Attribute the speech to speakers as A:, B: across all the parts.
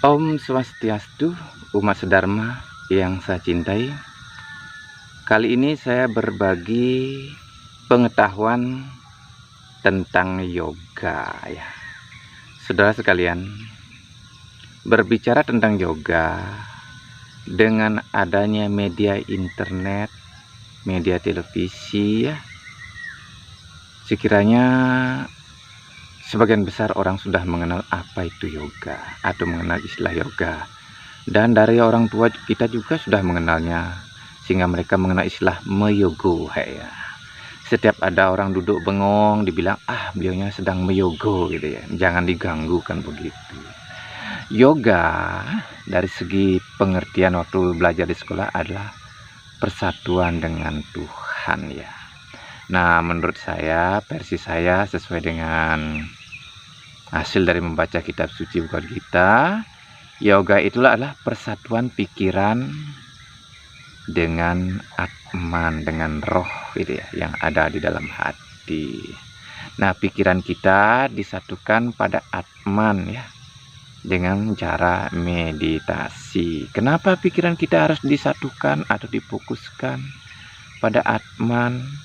A: Om Swastiastu, umat sedharma yang saya cintai. Kali ini saya berbagi pengetahuan tentang yoga ya. Saudara sekalian, berbicara tentang yoga dengan adanya media internet, media televisi ya, sekiranya sebagian besar orang sudah mengenal apa itu yoga atau mengenal istilah yoga. Dan dari orang tua kita juga sudah mengenalnya, sehingga mereka mengenal istilah meyogo ya. Setiap ada orang duduk bengong dibilang beliaunya sedang meyogo gitu ya, jangan diganggu kan begitu. Yoga dari segi pengertian waktu belajar di sekolah adalah persatuan dengan Tuhan ya. Nah, menurut saya, versi saya sesuai dengan hasil dari membaca kitab suci Bhagavad Gita, yoga itulah adalah persatuan pikiran dengan Atman, dengan roh gitu ya, yang ada di dalam hati. Nah, pikiran kita disatukan pada Atman ya, dengan cara meditasi. Kenapa pikiran kita harus disatukan atau difokuskan pada Atman?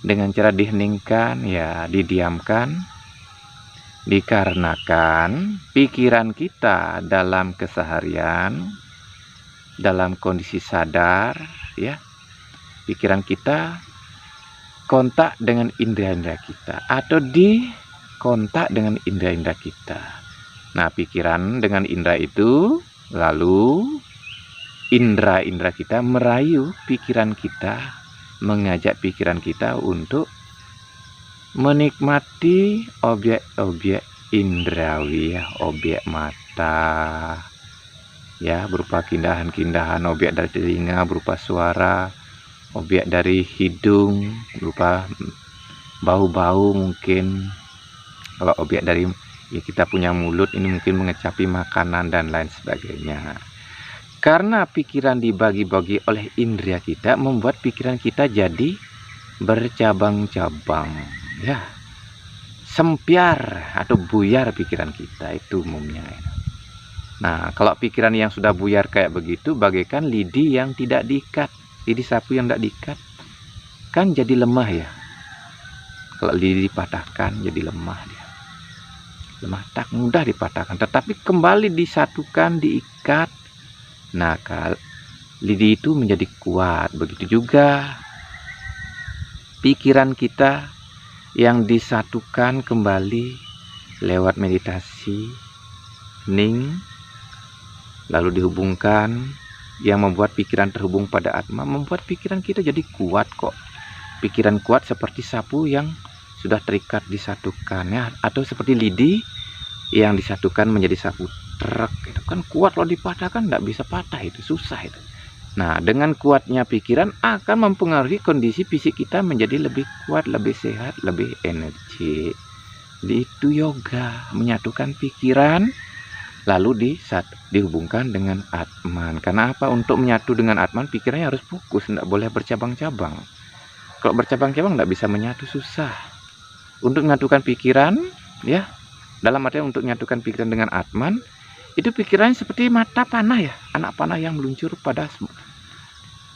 A: Dengan cara diheningkan ya, didiamkan, dikarenakan pikiran kita dalam keseharian, dalam kondisi sadar ya, pikiran kita kontak dengan indera-indera kita atau di kontak dengan indera-indera kita. Nah, pikiran dengan indera itu, lalu indera-indera kita merayu pikiran kita, mengajak pikiran kita untuk menikmati objek-objek indrawi ya, objek mata ya, berupa keindahan-keindahan objek dari telinga berupa suara, objek dari hidung berupa bau-bau, mungkin kalau objek dari ya, kita punya mulut ini mungkin mengecapi makanan dan lain sebagainya. Karena pikiran dibagi-bagi oleh indera kita, membuat pikiran kita jadi bercabang-cabang ya, sempiar atau buyar pikiran kita itu umumnya. Nah, kalau pikiran yang sudah buyar kayak begitu, bagaikan lidi yang tidak diikat, lidi sapu yang tidak diikat, kan jadi lemah ya. Kalau lidi dipatahkan jadi lemah dia, lemah, tak mudah dipatahkan. Tetapi kembali disatukan, diikat, nah lidi itu menjadi kuat. Begitu juga pikiran kita yang disatukan kembali lewat meditasi, hening, lalu dihubungkan, yang membuat pikiran terhubung pada Atma, membuat pikiran kita jadi kuat kok. Pikiran kuat seperti sapu yang sudah terikat disatukan ya, atau seperti lidi yang disatukan menjadi sapu truk. Itu kan kuat, kalau dipatahkan nggak bisa patah, itu susah itu. Nah, dengan kuatnya pikiran akan mempengaruhi kondisi fisik kita menjadi lebih kuat, lebih sehat, lebih energi. Jadi itu yoga, menyatukan pikiran lalu dihubungkan dengan Atman. Karena apa? Untuk menyatu dengan Atman, pikirannya harus fokus, tidak boleh bercabang-cabang. Kalau bercabang-cabang tidak bisa menyatu, susah. Untuk menyatukan pikiran ya, dalam artian untuk menyatukan pikiran dengan Atman, itu pikirannya seperti mata panah ya, anak panah yang meluncur pada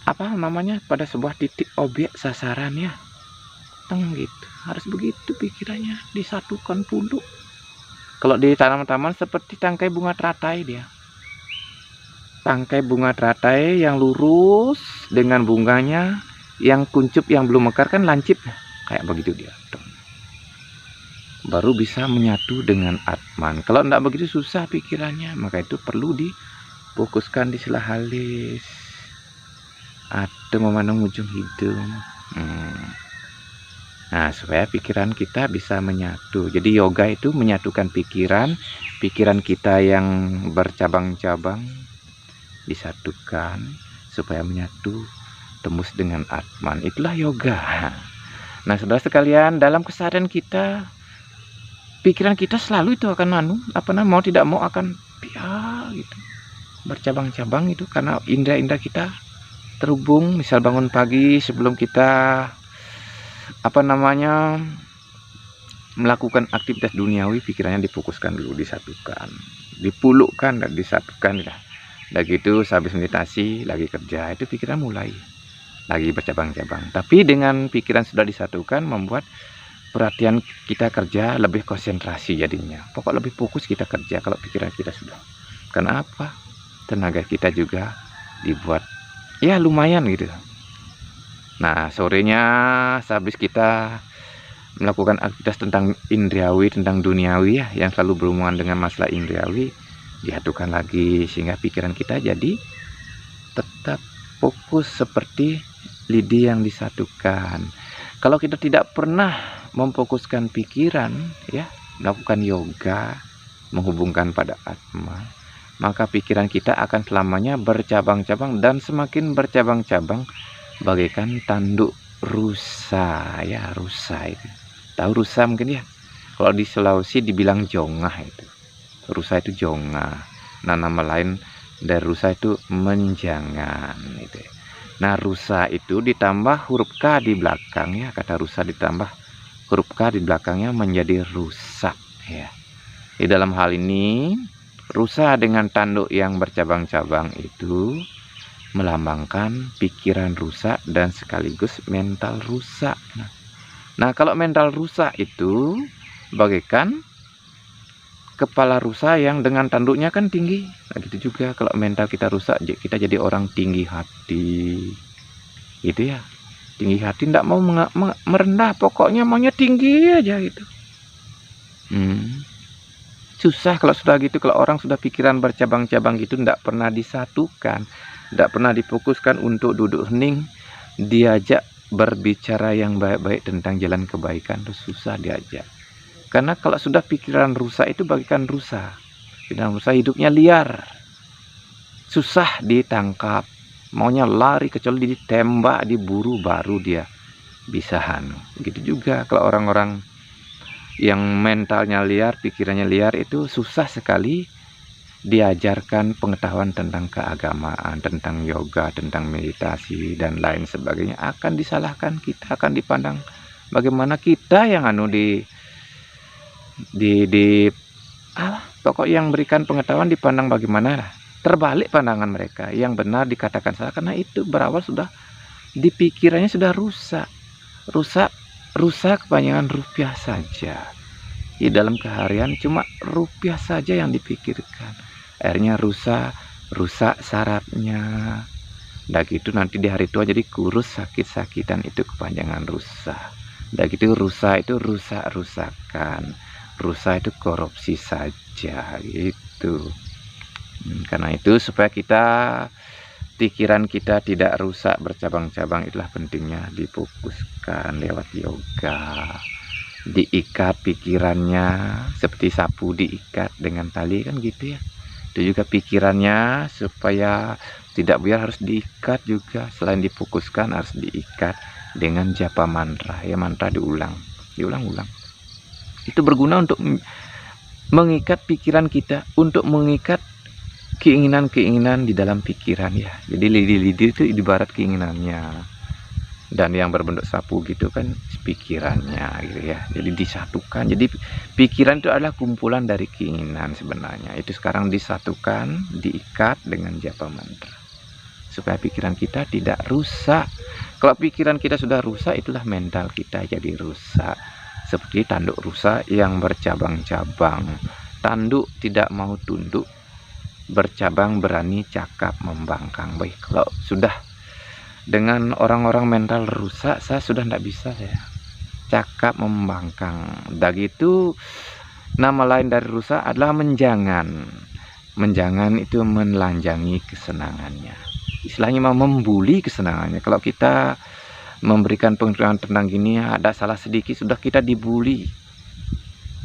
A: pada sebuah titik objek sasaran ya, gitu. Harus begitu pikirannya, disatukan pulu. Kalau di taman-taman seperti tangkai bunga teratai dia, tangkai bunga teratai yang lurus dengan bunganya yang kuncup yang belum mekar kan lancip, kayak begitu dia, baru bisa menyatu dengan Atman. Kalau tidak begitu susah pikirannya, maka itu perlu difokuskan di sela halis atau memandang ujung hidung. Nah, supaya pikiran kita bisa menyatu. Jadi yoga itu menyatukan pikiran kita yang bercabang-cabang disatukan supaya menyatu, tembus dengan Atman. Itulah yoga. Nah, saudara sekalian, dalam keseharian kita, pikiran kita selalu itu akan mau tidak mau akan gitu, bercabang-cabang itu, karena indera-indera kita terhubung. Misal bangun pagi, sebelum kita melakukan aktivitas duniawi, pikirannya difokuskan dulu, disatukan, dipulukkan dan disatukan lah. Udah gitu habis meditasi lagi kerja, itu pikiran mulai lagi bercabang-cabang. Tapi dengan pikiran sudah disatukan, membuat perhatian kita kerja lebih konsentrasi jadinya. Pokok lebih fokus kita kerja kalau pikiran kita sudah. Karena apa? Tenaga kita juga dibuat ya lumayan gitu. Nah, sorenya habis kita melakukan aktivitas tentang indriawi, tentang duniawi ya, yang selalu berhubungan dengan masalah indriawi, disatukan lagi sehingga pikiran kita jadi tetap fokus seperti lidi yang disatukan. Kalau kita tidak pernah memfokuskan pikiran ya, melakukan yoga, menghubungkan pada atma, maka pikiran kita akan selamanya bercabang-cabang, dan semakin bercabang-cabang bagaikan tanduk rusa ya. Rusa itu, tahu rusa mungkin ya, kalau di Sulawesi dibilang jongah itu. Rusa itu jongah. Nah, nama lain dari rusa itu menjangan itu. Nah, rusa itu ditambah huruf K di belakang ya, kata rusa ditambah huruf K di belakangnya menjadi rusak ya. Di dalam hal ini rusa dengan tanduk yang bercabang-cabang itu melambangkan pikiran rusak dan sekaligus mental rusak. Nah, kalau mental rusak itu bagaikan kepala rusa yang dengan tanduknya kan tinggi. Nah, gitu juga kalau mental kita rusak, kita jadi orang tinggi hati gitu ya. Tinggi hati, tidak mau merendah, pokoknya maunya tinggi aja gitu. Susah kalau sudah gitu. Kalau orang sudah pikiran bercabang-cabang gitu, tidak pernah disatukan, tidak pernah difokuskan untuk duduk hening, diajak berbicara yang baik-baik tentang jalan kebaikan, terus susah diajak. Karena kalau sudah pikiran rusak itu bagikan rusa. Pikiran rusa hidupnya liar, susah ditangkap, maunya lari, kecuali ditembak, diburu baru dia bisa Begitu juga kalau orang-orang yang mentalnya liar, pikirannya liar, itu susah sekali diajarkan pengetahuan tentang keagamaan, tentang yoga, tentang meditasi dan lain sebagainya. Akan disalahkan, kita akan dipandang bagaimana kita yang pokok yang berikan pengetahuan dipandang bagaimana, terbalik pandangan mereka. Yang benar dikatakan salah, karena itu berawal sudah di pikirannya sudah rusak. Rusak kepanjangan rupiah saja. Di dalam keharian cuma rupiah saja yang dipikirkan. Akhirnya rusak sarafnya. Udah gitu nanti di hari tua jadi kurus, sakit-sakitan, itu kepanjangan rusak. Udah gitu rusak itu rusak-rusakan. Rusak itu korupsi saja gitu. Karena itu supaya pikiran kita tidak rusak bercabang-cabang, itulah pentingnya difokuskan lewat yoga. Diikat pikirannya seperti sapu diikat dengan tali kan gitu ya. Itu juga pikirannya supaya tidak buyar harus diikat juga. Selain difokuskan harus diikat dengan japa mantra ya. Mantra diulang. Itu berguna untuk mengikat pikiran kita, untuk mengikat keinginan-keinginan di dalam pikiran ya. Jadi lidi-lidi itu ibarat keinginannya, dan yang berbentuk sapu gitu kan pikirannya gitu ya. Jadi disatukan. Jadi pikiran itu adalah kumpulan dari keinginan sebenarnya. Itu sekarang disatukan, diikat dengan japa mantra supaya pikiran kita tidak rusak. Kalau pikiran kita sudah rusak, itulah mental kita jadi rusak. Seperti tanduk rusa yang bercabang-cabang. Tanduk tidak mau tunduk, bercabang berani cakap membangkang. Baik, kalau sudah dengan orang-orang mental rusak, saya sudah tidak bisa saya cakap membangkang. Dari itu nama lain dari rusak adalah menjangan. Menjangan itu menelanjangi kesenangannya. Istilahnya membuli kesenangannya. Kalau kita memberikan pengetahuan tentang gini, ada salah sedikit sudah kita dibuli.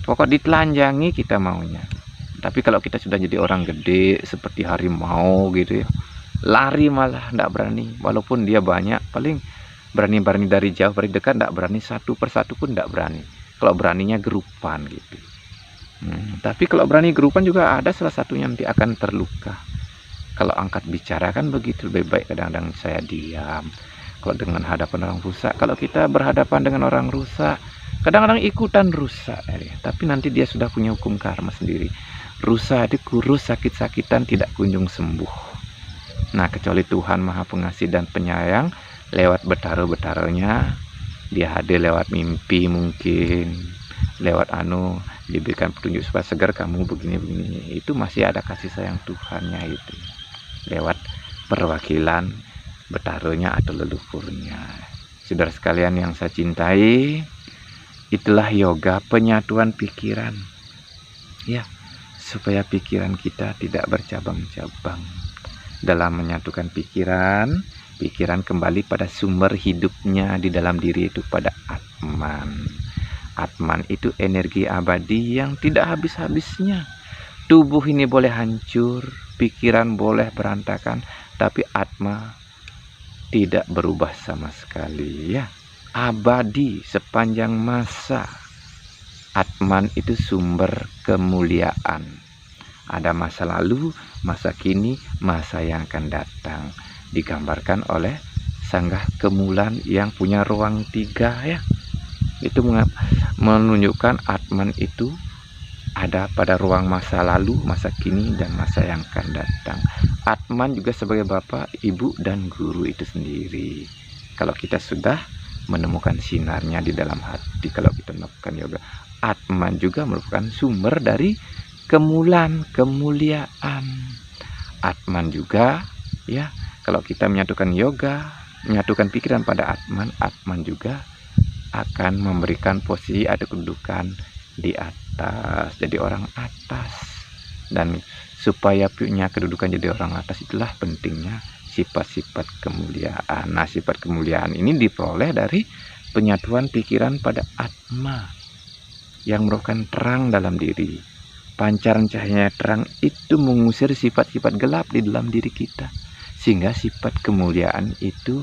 A: Pokok ditelanjangi kita maunya. Tapi kalau kita sudah jadi orang gede seperti harimau gitu ya, lari malah tidak berani. Walaupun dia banyak, paling berani dari jauh, dari dekat tidak berani, satu persatu pun tidak berani. Kalau beraninya gerupan gitu. Tapi kalau berani gerupan juga ada salah satunya nanti akan terluka. Kalau angkat bicara kan begitu, lebih baik kadang-kadang saya diam. Kalau dengan hadapan orang rusak, kalau kita berhadapan dengan orang rusak, Kadang-kadang ikutan rusak, tapi nanti dia sudah punya hukum karma sendiri. Rusa itu kurus sakit-sakitan tidak kunjung sembuh. Nah, kecuali Tuhan Maha Pengasih dan Penyayang, lewat betara-betaranya, dia hadir lewat mimpi mungkin, lewat diberikan petunjuk supaya segar kamu begini-begini. Itu masih ada kasih sayang Tuhannya itu. Lewat perwakilan betaranya atau leluhurnya. Saudara sekalian yang saya cintai, itulah yoga penyatuan pikiran. Ya, supaya pikiran kita tidak bercabang-cabang. Dalam menyatukan pikiran kembali pada sumber hidupnya di dalam diri itu, pada Atman. Atman itu energi abadi yang tidak habis-habisnya. Tubuh ini boleh hancur, pikiran boleh berantakan, tapi Atma tidak berubah sama sekali, ya. Abadi sepanjang masa. Atman itu sumber kemuliaan. Ada masa lalu, masa kini, masa yang akan datang. Digambarkan oleh sanggah kemulan yang punya ruang 3, ya. Itu menunjukkan Atman itu ada pada ruang masa lalu, masa kini, dan masa yang akan datang. Atman juga sebagai bapak, ibu, dan guru itu sendiri. Kalau kita sudah menemukan sinarnya di dalam hati, kalau kita melakukan yoga, Atman juga merupakan sumber dari kemuliaan. Atman juga, ya, kalau kita menyatukan yoga, menyatukan pikiran pada Atman juga akan memberikan posisi atau kedudukan di atas, jadi orang atas. Dan supaya punya kedudukan jadi orang atas, itulah pentingnya sifat-sifat kemuliaan. Nah, sifat kemuliaan ini diperoleh dari penyatuan pikiran pada Atma yang merupakan terang dalam diri. Pancaran cahaya terang itu mengusir sifat-sifat gelap di dalam diri kita, sehingga sifat kemuliaan itu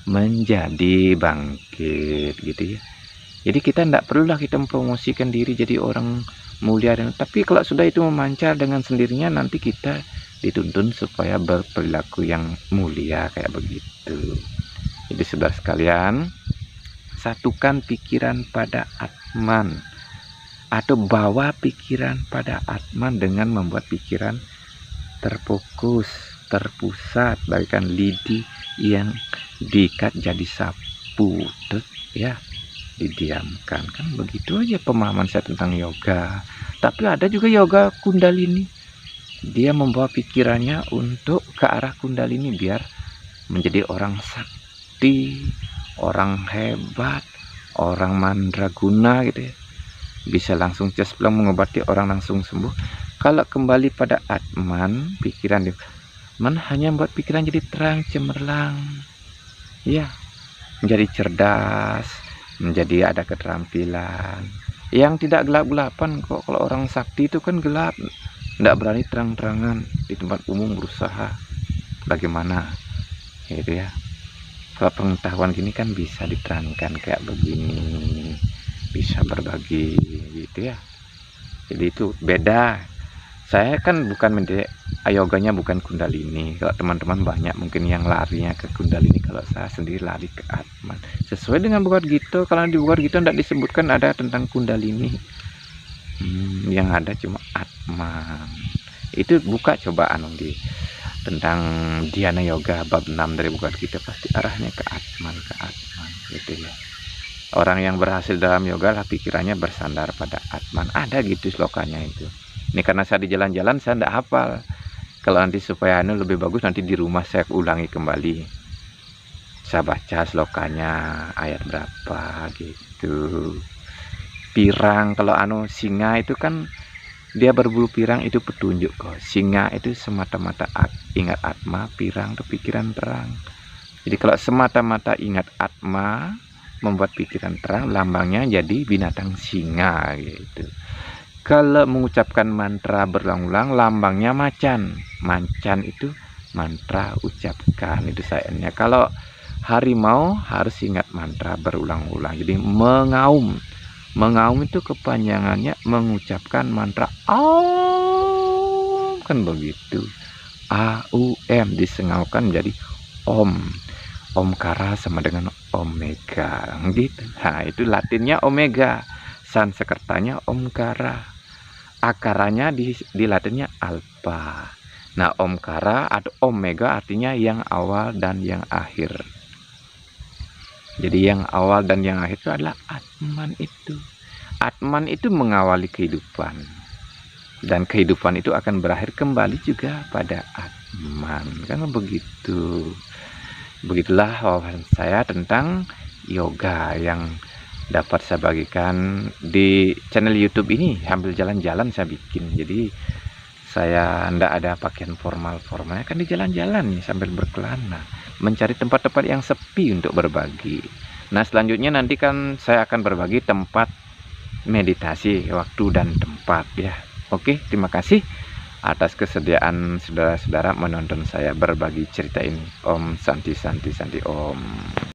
A: menjadi bangkit, gitu ya. Jadi kita tidak perlulah kita mempromosikan diri jadi orang mulia, tapi kalau sudah itu memancar dengan sendirinya, nanti kita dituntun supaya berperilaku yang mulia kayak begitu. Jadi saudara sekalian, satukan pikiran pada Atman, atau bawa pikiran pada Atman dengan membuat pikiran terfokus, terpusat, bagaikan lidi yang diikat jadi sapu, ya, didiamkan. Kan begitu aja pemahaman saya tentang yoga. Tapi ada juga yoga Kundalini. Dia membawa pikirannya untuk ke arah Kundalini biar menjadi orang sakti, orang hebat, orang mandraguna, gitu ya. Bisa langsung cesplong mengobati orang langsung sembuh. Kalau kembali pada Atman, pikiran hanya membuat pikiran jadi terang cemerlang, ya, menjadi cerdas, menjadi ada keterampilan yang tidak gelap-gelapan kok. Kalau orang sakti itu kan gelap, tidak berani terang-terangan di tempat umum berusaha bagaimana, gitu ya. Kalau pengetahuan gini kan bisa diterangkan kayak begini, bisa berbagi, gitu ya. Jadi itu beda. Saya kan bukan yoganya bukan Kundalini. Kalau teman-teman banyak mungkin yang larinya ke Kundalini, kalau saya sendiri lari ke Atman. Sesuai dengan Bhagavad Gita, kalau di Bhagavad Gita tidak disebutkan ada tentang Kundalini. Yang ada cuma Atman. Itu buka coba tentang Dhyana Yoga bab 6 dari Bhagavad Gita, pasti arahnya ke Atman, gitu ya. Orang yang berhasil dalam yoga lah pikirannya bersandar pada Atman. Ada gitu slokanya itu. Ini karena saya di jalan-jalan saya tidak hafal. Kalau nanti supaya lebih bagus, nanti di rumah saya ulangi kembali. Saya baca slokanya ayat berapa gitu. Pirang, kalau singa itu kan dia berbulu pirang, itu petunjuk kok. Singa itu semata-mata ingat Atma, pirang itu pikiran terang. Jadi kalau semata-mata ingat Atma, membuat pikiran terang, lambangnya jadi binatang singa gitu. Kalau mengucapkan mantra berulang-ulang, lambangnya macan. Macan itu mantra ucapkan, itu sayangnya. Kalau harimau harus ingat mantra berulang-ulang, jadi mengaum. Mengaum itu kepanjangannya mengucapkan mantra Om, kan begitu. AUM disengaukan menjadi Om. Omkara sama dengan omega gitu. Nah, itu Latinnya omega, Sanskertanya omkara, akaranya di Latinnya alpha. Nah, omkara atau omega artinya yang awal dan yang akhir. Jadi yang awal dan yang akhir itu adalah Atman itu. Atman itu mengawali kehidupan. Dan kehidupan itu akan berakhir kembali juga pada Atman. Kan begitu. Begitulah wawasan saya tentang yoga yang dapat saya bagikan di channel YouTube ini. Sambil jalan-jalan saya bikin. Jadi saya ndak ada pakaian formalnya, kan di jalan-jalan nih sambil berkelana, mencari tempat-tempat yang sepi untuk berbagi. Nah, selanjutnya nanti kan saya akan berbagi tempat meditasi, waktu dan tempat ya. Oke, terima kasih atas kesediaan saudara-saudara menonton saya berbagi cerita ini. Om Santi Santi Santi Om.